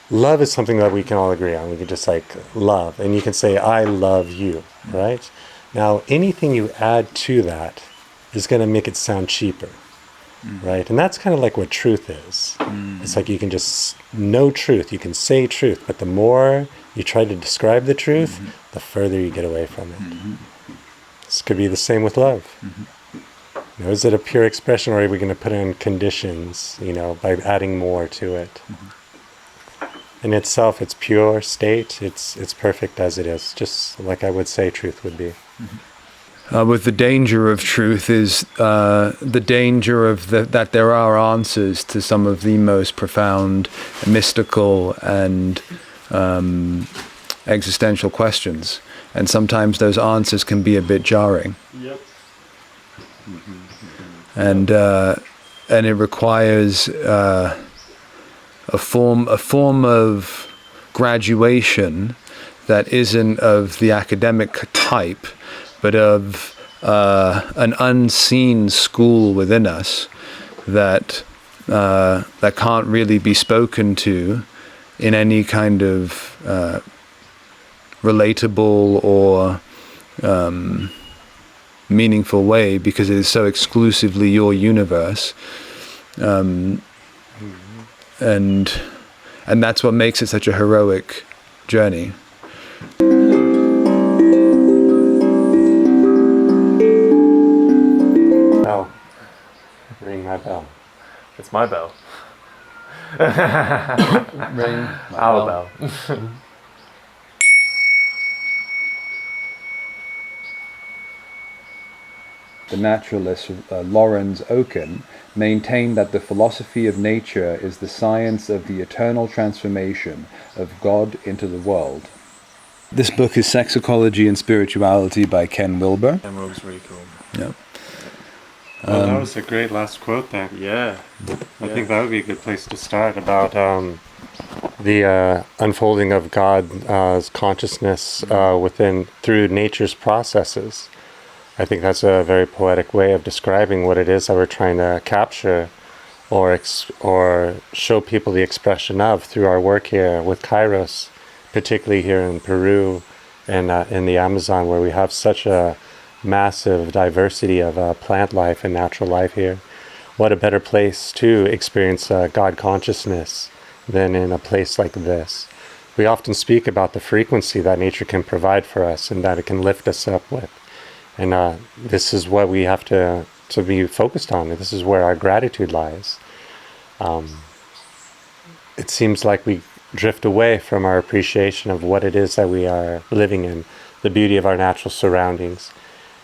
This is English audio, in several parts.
love is something that we can all agree on. We can just like love, and you can say, I love you, right? Now, anything you add to that is going to make it sound cheaper, right? And that's kind of like what truth is. It's like you can just know truth, you can say truth, but the more you try to describe the truth, the further you get away from it. This could be the same with love. You know, is it a pure expression, or are we going to put in conditions, you know, by adding more to it? In itself, it's pure state. It's perfect as it is, just like I would say truth would be. With the danger of truth is the danger of that there are answers to some of the most profound, mystical, and existential questions, and sometimes those answers can be a bit jarring. Yep. And it requires a form of graduation that isn't of the academic type, but of an unseen school within us that can't really be spoken to in any kind of relatable or meaningful way, because it is so exclusively your universe, and that's what makes it such a heroic journey. Bell. Ring my bell. It's my bell. Ring Our bell. The naturalist Lawrence Oken maintained that the philosophy of nature is the science of the eternal transformation of God into the world. This book is Sex, Ecology and Spirituality by Ken Wilber. That was really cool. Yeah. Well, that was a great last quote there. Yeah. I think that would be a good place to start, about the unfolding of God's consciousness through nature's processes. I think that's a very poetic way of describing what it is that we're trying to capture or show people the expression of through our work here with Kairos, particularly here in Peru and in the Amazon, where we have such a massive diversity of plant life and natural life here. What a better place to experience God consciousness than in a place like this. We often speak about the frequency that nature can provide for us and that it can lift us up with. And this is what we have to be focused on. This is where our gratitude lies. It seems like we drift away from our appreciation of what it is that we are living in, the beauty of our natural surroundings.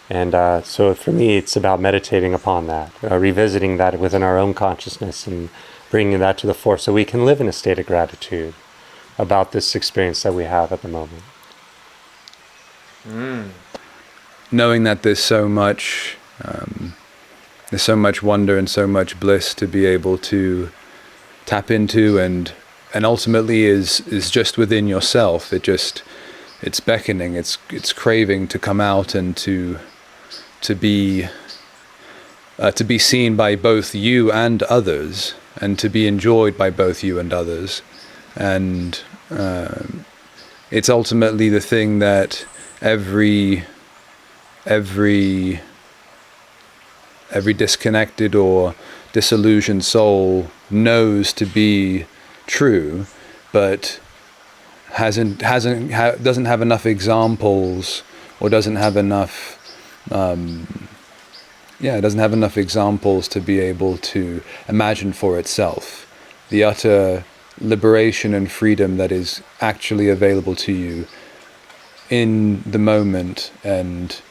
And so for me, it's about meditating upon that, revisiting that within our own consciousness and bringing that to the fore so we can live in a state of gratitude about this experience that we have at the moment. Knowing that there's so much wonder and so much bliss to be able to tap into, and ultimately is just within yourself. It's beckoning, it's craving to come out and to be seen by both you and others, and to be enjoyed by both you and others. And it's ultimately the thing that every disconnected or disillusioned soul knows to be true, but doesn't have enough examples, or doesn't have enough examples to be able to imagine for itself the utter liberation and freedom that is actually available to you in the moment. And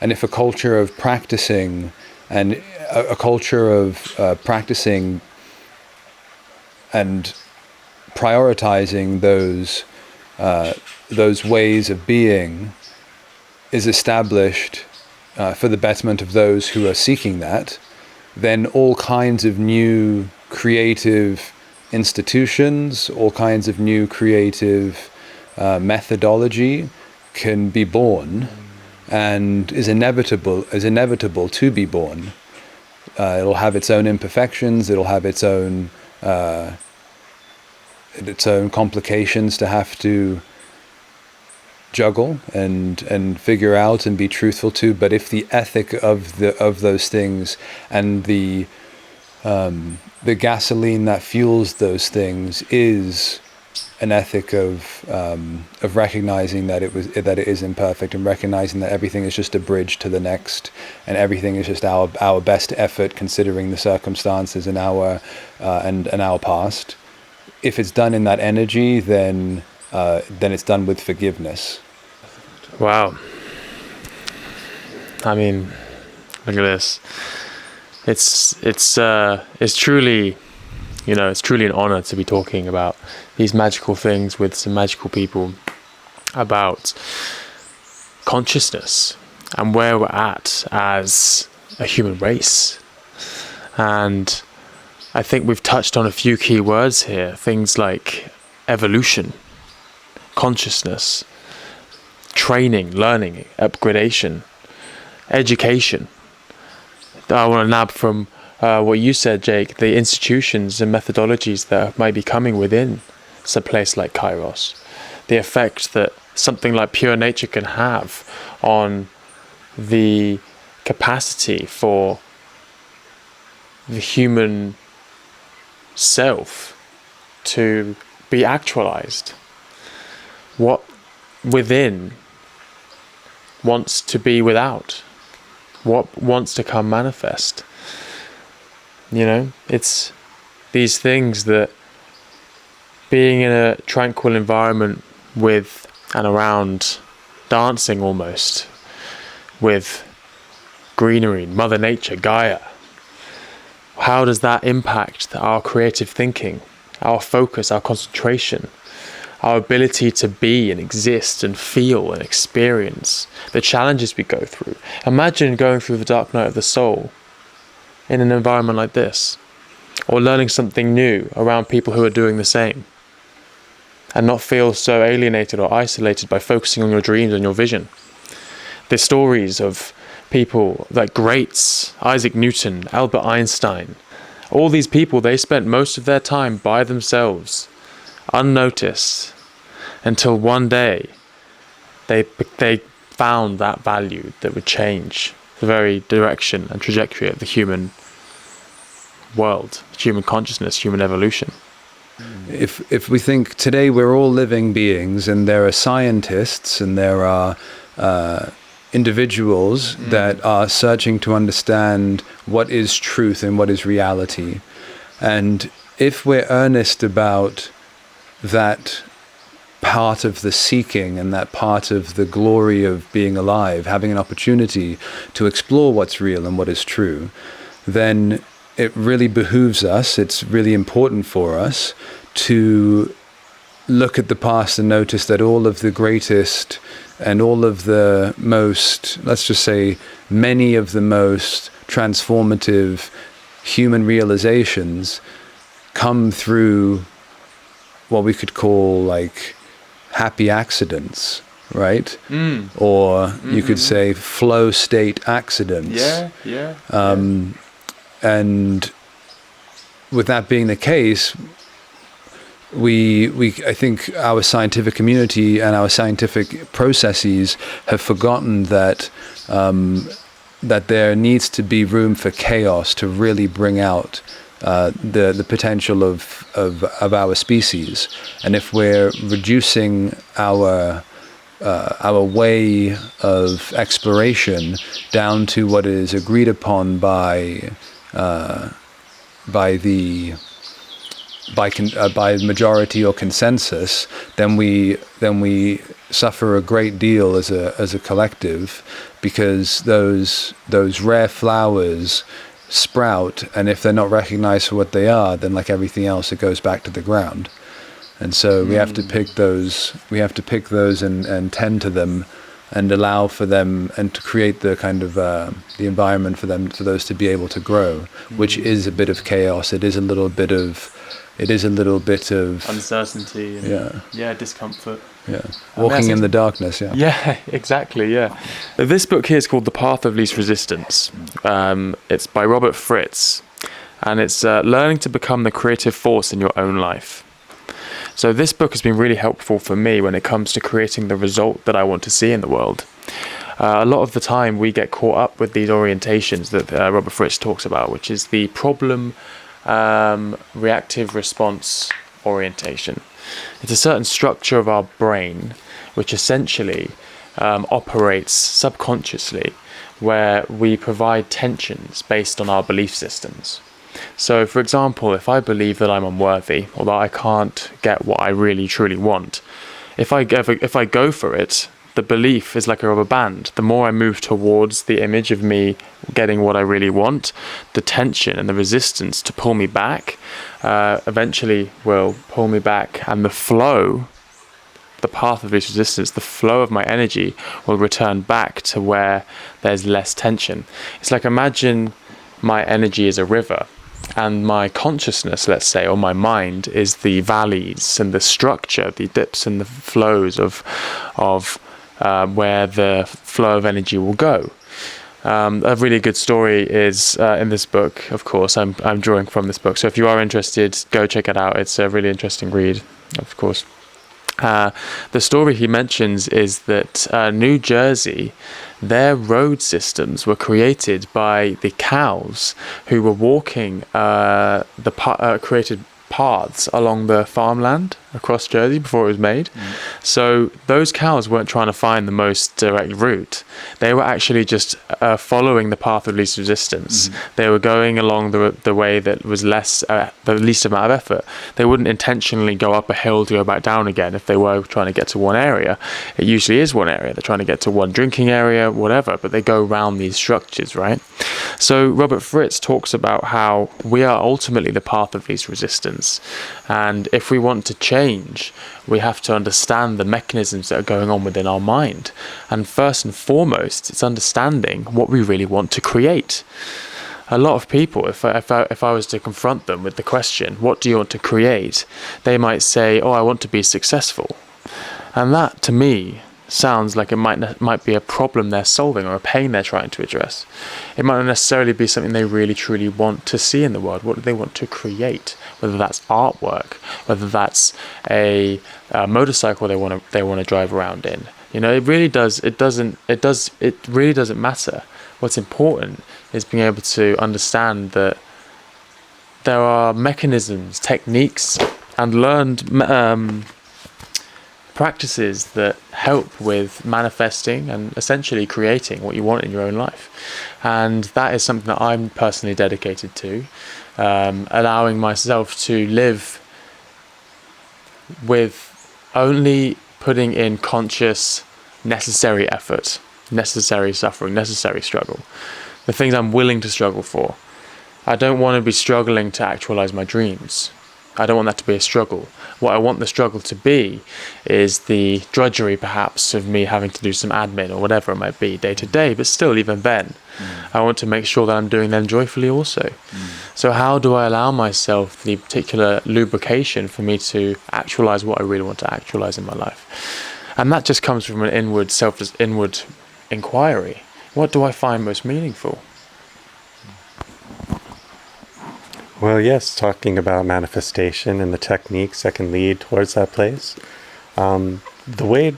if a culture of practicing and practicing and prioritizing those ways of being is established for the betterment of those who are seeking that, then all kinds of new creative institutions, all kinds of new creative methodology can be born, and is inevitable to be born. It'll have its own imperfections. It'll have its own its own complications to have to juggle and figure out and be truthful to. But if the ethic of those things and the gasoline that fuels those things is an ethic of recognizing that it is imperfect, and recognizing that everything is just a bridge to the next, and everything is just our best effort considering the circumstances and our past. If it's done in that energy, then it's done with forgiveness. Wow. I mean, look at this. It's truly, it's truly an honor to be talking about these magical things with some magical people, about consciousness and where we're at as a human race. And I think we've touched on a few key words here, things like evolution, consciousness, training, learning, upgradation, education. I want to nab from what you said, Jake, the institutions and methodologies that might be coming within a place like Kairos, the effect that something like pure nature can have on the capacity for the human self to be actualized. What within wants to be without, what wants to come manifest. It's these things that being in a tranquil environment with and around, dancing almost with greenery, Mother Nature, Gaia, how does that impact our creative thinking, our focus, our concentration, our ability to be and exist and feel and experience the challenges we go through? Imagine going through the dark night of the soul in an environment like this, or learning something new around people who are doing the same, and not feel so alienated or isolated by focusing on your dreams and your vision. The stories of people like greats, Isaac Newton, Albert Einstein, all these people, they spent most of their time by themselves, unnoticed, until one day they found that value that would change the very direction and trajectory of the human world, human consciousness, human evolution. If we think today we're all living beings, and there are scientists and there are individuals that are searching to understand what is truth and what is reality, and if we're earnest about that part of the seeking and that part of the glory of being alive, having an opportunity to explore what's real and what is true, then it really behooves us, it's really important for us to look at the past and notice that all of the greatest and all of the most, let's just say, many of the most transformative human realizations come through what we could call like happy accidents, right? Or you could say flow state accidents. And with that being the case, I think our scientific community and our scientific processes have forgotten that that there needs to be room for chaos to really bring out the potential of our species. And if we're reducing our way of exploration down to what is agreed upon by the majority or consensus, then we suffer a great deal as a collective, because those rare flowers sprout, and if they're not recognized for what they are, then like everything else, it goes back to the ground. And so we have to pick those. We have to pick those and tend to them, and allow for them, and to create the kind of the environment for them, for those to be able to grow, which is a bit of chaos. It is a little bit of uncertainty and discomfort. Walking in the darkness. Yeah, exactly. Yeah. This book here is called The Path of Least Resistance. It's by Robert Fritz, and it's learning to become the creative force in your own life. So this book has been really helpful for me when it comes to creating the result that I want to see in the world. A lot of the time we get caught up with these orientations that Robert Fritz talks about, which is the problem reactive response orientation. It's a certain structure of our brain which essentially operates subconsciously, where we provide tensions based on our belief systems. So, for example, if I believe that I'm unworthy or that I can't get what I really truly want, if I go for it, the belief is like a rubber band. The more I move towards the image of me getting what I really want, the tension and the resistance to pull me back eventually will pull me back, and the flow, the path of least resistance, the flow of my energy will return back to where there's less tension. It's like, imagine my energy is a river, and my consciousness, let's say, or my mind, is the valleys and the structure, the dips and the flows of where the flow of energy will go. A really good story is in this book. Of course, I'm drawing from this book, so if you are interested, go check it out. It's a really interesting read, of course. The story he mentions is that New Jersey, their road systems were created by the cows who were walking created paths along the farmland across Jersey before it was made. So those cows weren't trying to find the most direct route. They were actually just following the path of least resistance. They were going along the way that was the least amount of effort. They wouldn't intentionally go up a hill to go back down again if they were trying to get to one area. It usually is one area. They're trying to get to one drinking area, whatever, but they go around these structures, right? So Robert Fritz talks about how we are ultimately the path of least resistance. And if we want to change, we have to understand the mechanisms that are going on within our mind. And first and foremost, it's understanding what we really want to create. A lot of people, if I was to confront them with the question, what do you want to create? They might say, oh, I want to be successful. And that, to me, sounds like it might be a problem they're solving or a pain they're trying to address. It might not necessarily be something they really truly want to see in the world. What do they want to create? Whether that's artwork, whether that's a motorcycle they want to drive around in. You know, it really doesn't matter. What's important is being able to understand that there are mechanisms, techniques, and learned practices that help with manifesting and essentially creating what you want in your own life. And that is something that I'm personally dedicated to, allowing myself to live with only putting in conscious, necessary effort, necessary suffering, necessary struggle, the things I'm willing to struggle for. I don't want to be struggling to actualize my dreams. I don't want that to be a struggle. What I want the struggle to be is the drudgery, perhaps, of me having to do some admin or whatever it might be day to day, but still, even then, I want to make sure that I'm doing them joyfully also. So how do I allow myself the particular lubrication for me to actualize what I really want to actualize in my life? And that just comes from an inward inquiry. What do I find most meaningful? Well, yes, talking about manifestation and the techniques that can lead towards that place. The way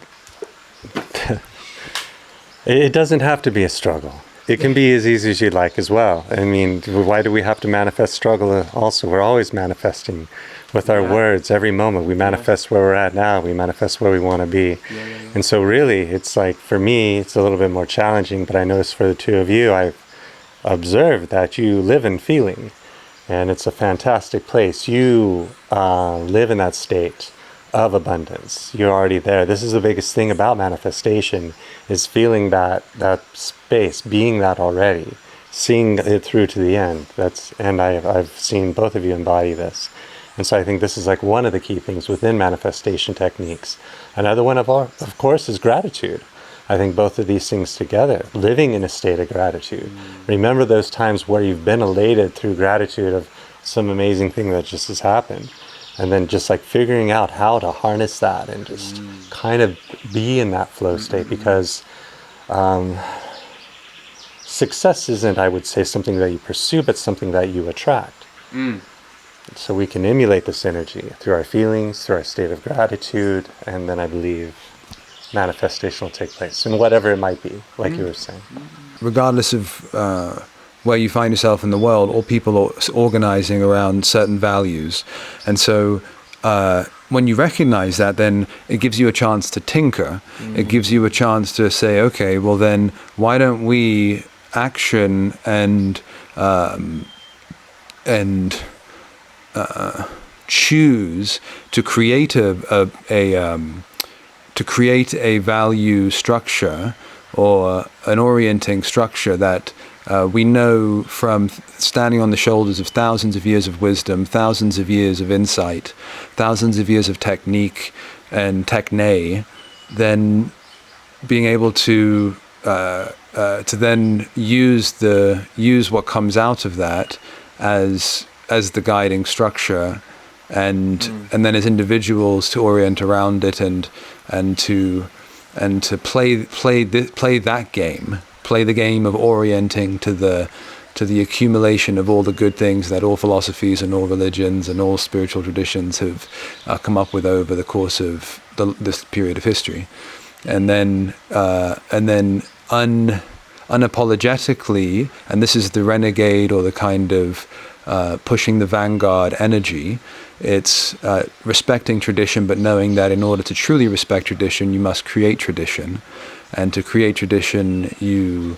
it doesn't have to be a struggle. It can be as easy as you'd like as well. I mean, why do we have to manifest struggle also? We're always manifesting with our words every moment. We manifest where we're at now. We manifest where we want to be. And so really, it's like, for me, it's a little bit more challenging, but I notice for the two of you, I've observed that you live in feeling. And it's a fantastic place. You live in that state of abundance. You're already there. This is the biggest thing about manifestation, is feeling that space, being that already, seeing it through to the end. And I've seen both of you embody this. And so I think this is like one of the key things within manifestation techniques. Another one, of course, is gratitude. I think both of these things together, living in a state of gratitude. Remember those times where you've been elated through gratitude of some amazing thing that just has happened. And then just like figuring out how to harness that and just kind of be in that flow state, because success isn't, I would say, something that you pursue, but something that you attract. So we can emulate this energy through our feelings, through our state of gratitude, and then I believe manifestation will take place, and whatever it might be, like you were saying. Regardless of where you find yourself in the world, all people are organizing around certain values. And so when you recognize that, then it gives you a chance to tinker. It gives you a chance to say, okay, well then, why don't we action and choose to create to create a value structure or an orienting structure that we know from standing on the shoulders of thousands of years of wisdom, thousands of years of insight, thousands of years of technique and techne, then being able to then use what comes out of that as the guiding structure, and then as individuals to orient around it and to play that game, play the game of orienting to the accumulation of all the good things that all philosophies and all religions and all spiritual traditions have come up with over the course of this period of history, and then unapologetically, and this is the renegade or the kind of pushing the vanguard energy. It's respecting tradition, but knowing that in order to truly respect tradition, you must create tradition, and to create tradition, you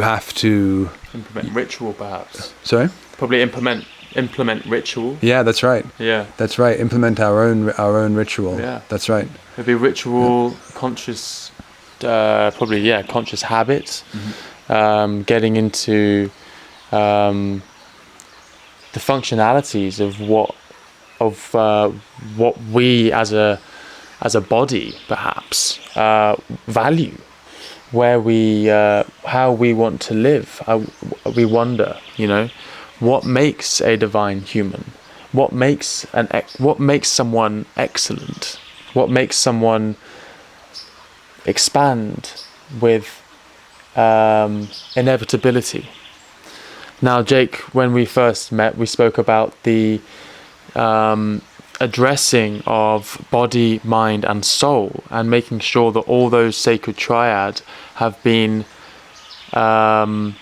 have to implement ritual, perhaps. Sorry? Probably implement ritual. Yeah, that's right. Yeah, that's right. Implement our own ritual. Yeah, that's right. It'd be ritual, conscious, probably conscious habits. Getting into the functionalities of what we as a body perhaps value, where we how we want to live. We wonder, what makes a divine human? What makes someone excellent? What makes someone expand with inevitability? Now, Jake, when we first met, we spoke about the addressing of body, mind, and soul, and making sure that all those sacred triad have been well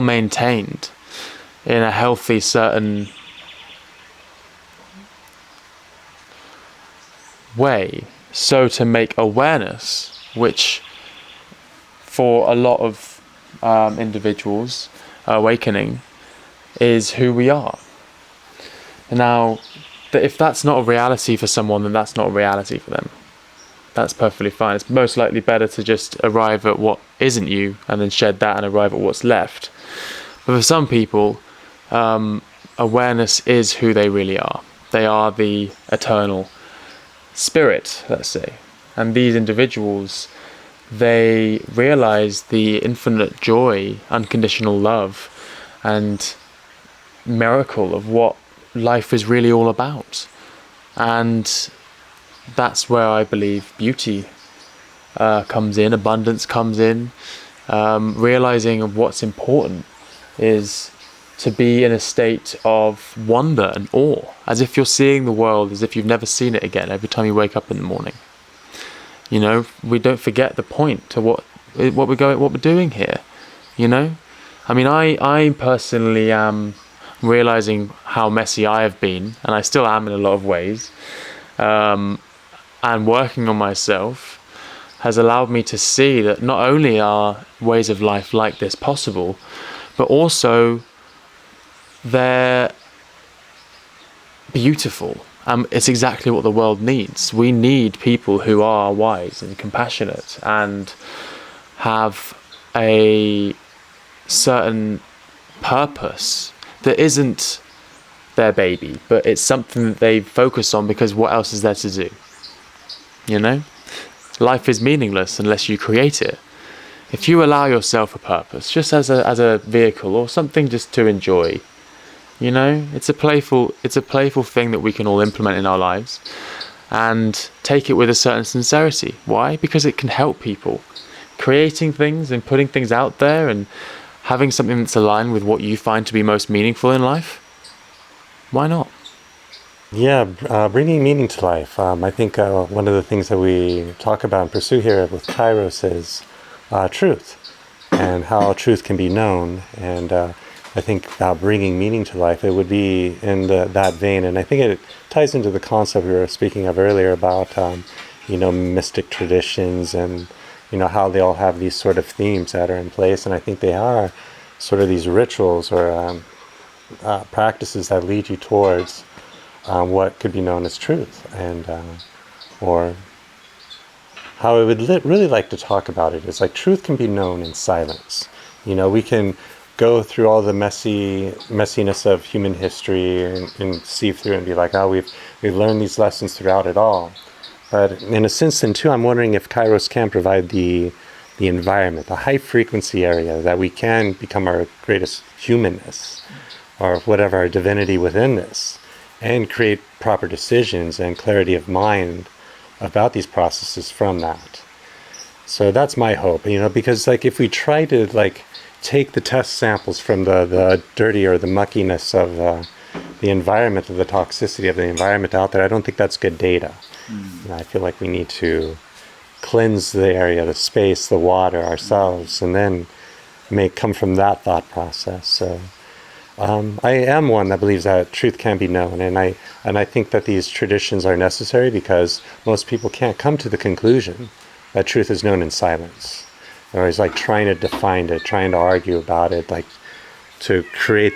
maintained in a healthy, certain way, so to make awareness, which for a lot of individuals, awakening is who we are. Now, if that's not a reality for someone, then that's not a reality for them. That's perfectly fine. It's most likely better to just arrive at what isn't you and then shed that and arrive at what's left. But for some people, awareness is who they really are. They are the eternal spirit, let's say. And these individuals, they realize the infinite joy, unconditional love, and miracle of what life is really all about. And that's where I believe beauty comes in, abundance comes in. Realizing of what's important is to be in a state of wonder and awe, as if you're seeing the world as if you've never seen it again every time you wake up in the morning. We don't forget the point to what we're doing here. I mean, I personally am realizing how messy I have been, and I still am in a lot of ways. And working on myself has allowed me to see that not only are ways of life like this possible, but also they're beautiful. It's exactly what the world needs. We need people who are wise and compassionate and have a certain purpose that isn't their baby, but it's something that they focus on because what else is there to do? Life is meaningless unless you create it. If you allow yourself a purpose, just as a vehicle or something just to enjoy, it's a playful thing that we can all implement in our lives and take it with a certain sincerity. Why? Because it can help people. creating things and putting things out there and having something that's aligned with what you find to be most meaningful in life, why not? Yeah, bringing meaning to life. I think one of the things that we talk about and pursue here with Kairos is truth and how truth can be known. And I think bringing meaning to life, it would be in that vein. And I think it ties into the concept we were speaking of earlier about, mystic traditions and, how they all have these sort of themes that are in place. And I think they are sort of these rituals or practices that lead you towards what could be known as truth, and or how I would really like to talk about it is like truth can be known in silence. We can go through all the messiness of human history and sieve through and be like, oh, we've learned these lessons throughout it all. But in a sense, then too, I'm wondering if Kairos can provide the environment, the high frequency area that we can become our greatest humanness, or whatever our divinity within this, and create proper decisions and clarity of mind about these processes from that. So that's my hope, because like if we try to like take the test samples from the dirty or the muckiness of the environment, of the toxicity of the environment out there, I don't think that's good data. I feel like we need to cleanse the area, the space, the water, ourselves, and then come from that thought process. So I am one that believes that truth can be known, and I think that these traditions are necessary because most people can't come to the conclusion that truth is known in silence. They're always like trying to define it, trying to argue about it, like to create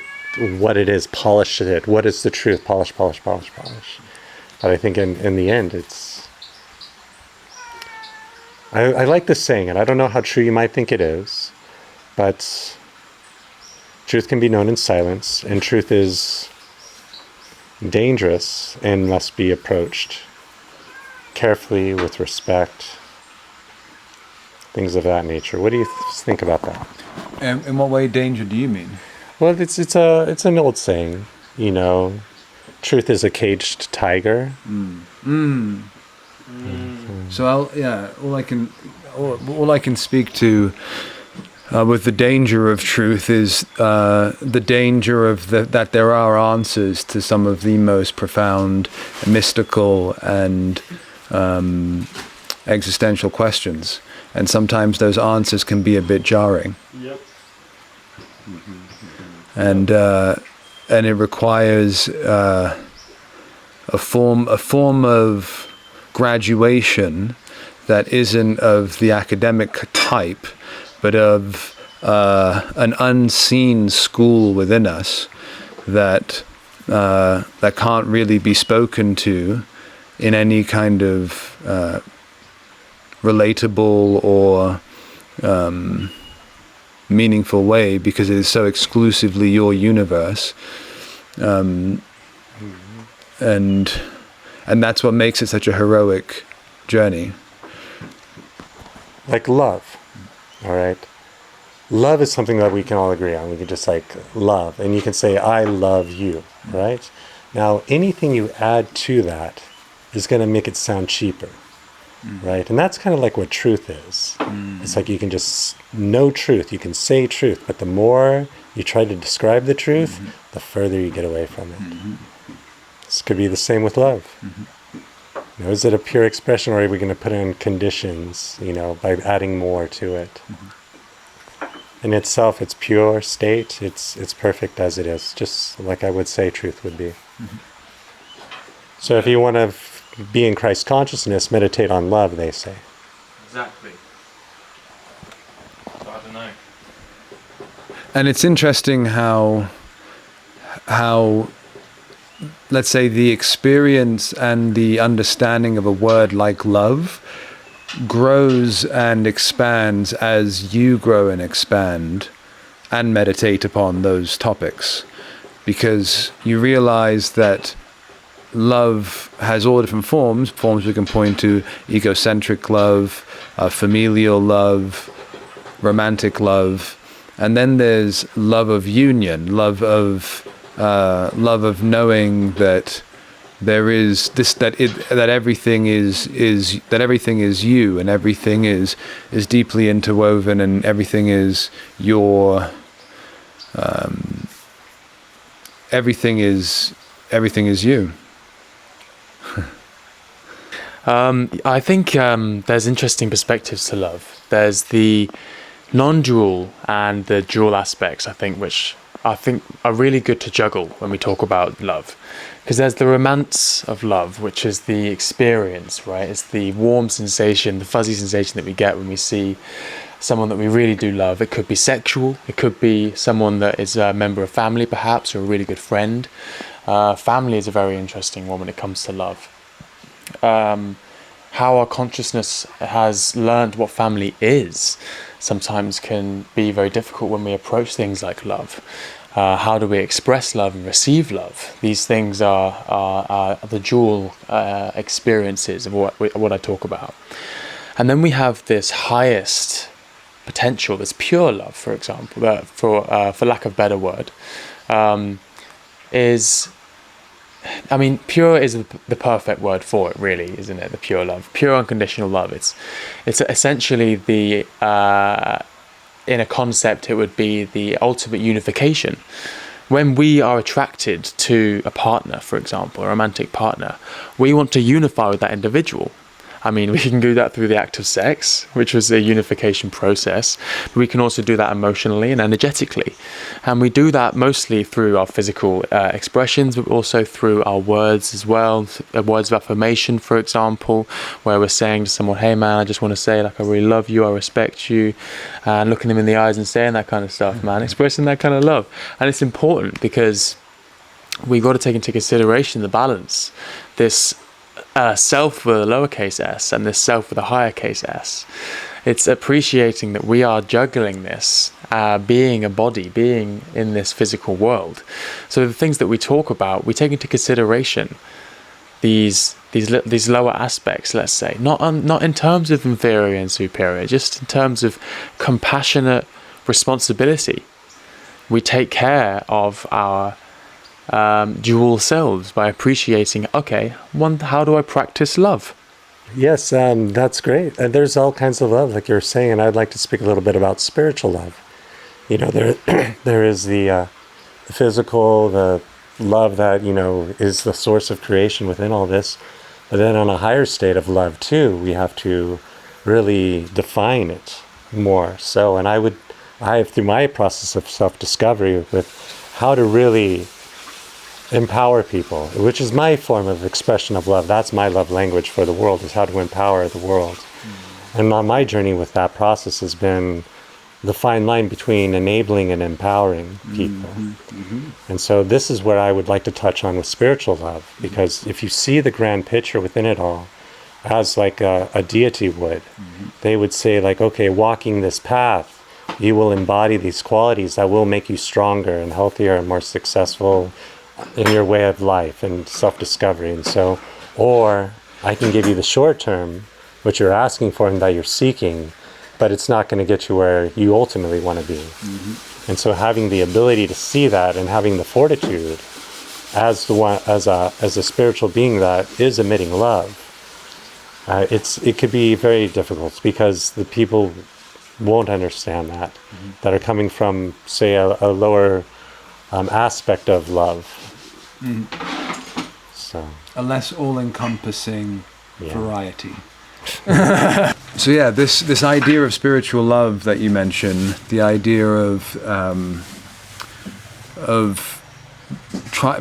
what it is, polish it. What is the truth? Polish. But I think in the end, I like this saying, and I don't know how true you might think it is, but truth can be known in silence, and truth is dangerous and must be approached carefully, with respect, things of that nature. What do you think about that? In what way danger do you mean? Well, it's an old saying, truth is a caged tiger. So all I can speak to with the danger of truth is the danger of that there are answers to some of the most profound, mystical, and existential questions, and sometimes those answers can be a bit jarring. Yep. And it requires a form of graduation that isn't of the academic type, but of an unseen school within us that can't really be spoken to in any kind of relatable or meaningful way, because it is so exclusively your universe, and that's what makes it such a heroic journey. Like love, all right? Love is something that we can all agree on. We can just like love, and you can say, I love you, right? Now, anything you add to that is going to make it sound cheaper, right? And that's kind of like what truth is. It's like you can just know truth, you can say truth, but the more you try to describe the truth, the further you get away from it. This could be the same with love. Is it a pure expression, or are we going to put in conditions, by adding more to it? In itself, it's pure state. It's perfect as it is, just like I would say truth would be. So if you want to be in Christ consciousness, meditate on love, they say. Exactly. So I don't know. And it's interesting how let's say the experience and the understanding of a word like love grows and expands as you grow and expand and meditate upon those topics, because you realize that love has all different forms we can point to: egocentric love, familial love, romantic love, and then there's love of union, love of knowing that there is this, that everything is you, and everything is deeply interwoven, and everything is your everything is you. I think there's interesting perspectives to love. There's the non-dual and the dual aspects, I think, which I think are really good to juggle when we talk about love. Because there's the romance of love, which is the experience, right? It's the warm sensation, the fuzzy sensation that we get when we see someone that we really do love. It could be sexual, it could be someone that is a member of family perhaps, or a really good friend. Family is a very interesting one when it comes to love. How our consciousness has learned what family is sometimes can be very difficult when we approach things like love. How do we express love and receive love? These things are the dual experiences of what I talk about. And then we have this highest potential, this pure love, for example, for lack of a better word, pure is the perfect word for it, really, isn't it? The pure love, pure unconditional love. It's essentially the in a concept, it would be the ultimate unification. When we are attracted to a partner, for example, a romantic partner, we want to unify with that individual. I mean, we can do that through the act of sex, which was a unification process, but we can also do that emotionally and energetically. And we do that mostly through our physical expressions, but also through our words as well. Words of affirmation, for example, where we're saying to someone, hey man, I just want to say, like, I really love you, I respect you, and looking them in the eyes and saying that kind of stuff, man, expressing that kind of love. And it's important because we've got to take into consideration the balance. This self with a lowercase s and this self with a higher case s. It's appreciating that we are juggling this, being a body, being in this physical world. So the things that we talk about, we take into consideration these lower aspects, let's say, not in terms of inferior and superior, just in terms of compassionate responsibility. We take care of our dual selves by appreciating, okay, how do I practice love? Yes, that's great. There's all kinds of love, like you were saying, and I'd like to speak a little bit about spiritual love. You know, there is the physical, the love that, you know, is the source of creation within all this. But then on a higher state of love too, we have to really define it more. So, and I have through my process of self-discovery with how to really empower people, which is my form of expression of love. That's my love language for the world, is how to empower the world. And on my journey with that process has been the fine line between enabling and empowering people. And so this is where I would like to touch on with spiritual love, because if you see the grand picture within it all, as like a deity would, they would say, like, okay, walking this path, you will embody these qualities that will make you stronger and healthier and more successful in your way of life and self-discovery. And so, or I can give you the short term, what you're asking for and that you're seeking, but it's not going to get you where you ultimately want to be. And so having the ability to see that and having the fortitude as the one, as a spiritual being that is emitting love, it could be very difficult because the people won't understand that are coming from, say, a lower aspect of love. So A less all-encompassing Yeah. variety. So yeah, this idea of spiritual love that you mentioned, the idea of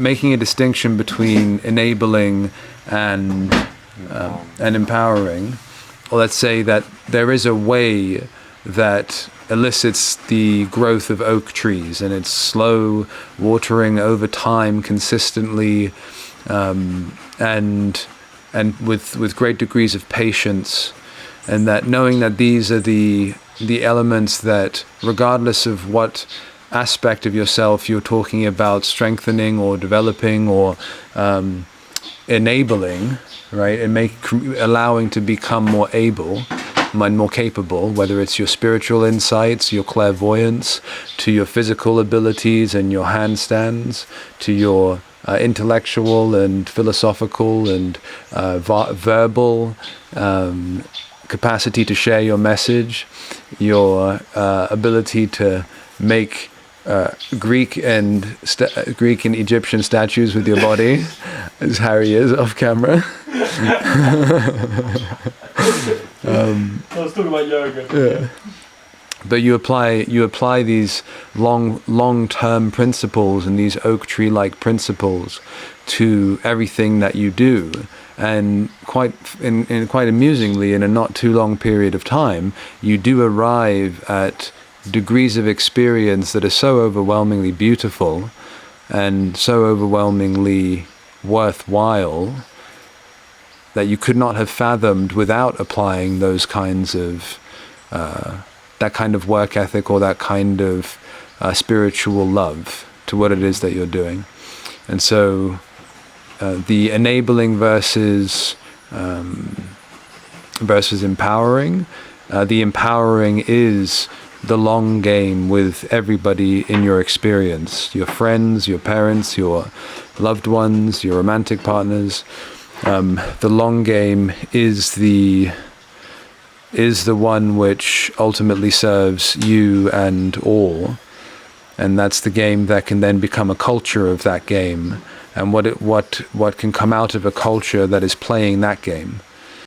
making a distinction between enabling and empowering, or let's say that there is a way that elicits the growth of oak trees, and it's slow watering over time consistently, and with great degrees of patience, and that knowing that these are the elements that, regardless of what aspect of yourself you're talking about strengthening or developing or enabling, right, and allowing to become more able and more capable, whether it's your spiritual insights, your clairvoyance, to your physical abilities and your handstands, to your intellectual and philosophical and verbal capacity to share your message, your ability to make Greek and Egyptian statues with your body, as Harry is off camera. I was talking about yoga. Yeah. But you apply these long-term principles and these oak tree-like principles to everything that you do, and quite amusingly, in a not too long period of time, you do arrive at degrees of experience that are so overwhelmingly beautiful and so overwhelmingly worthwhile that you could not have fathomed without applying those kinds of that kind of work ethic or that kind of spiritual love to what it is that you're doing. And so the enabling versus empowering, the empowering is the long game with everybody in your experience, your friends, your parents, your loved ones, your romantic partners. The long game is the one which ultimately serves you and all, and that's the game that can then become a culture of that game, and what can come out of a culture that is playing that game.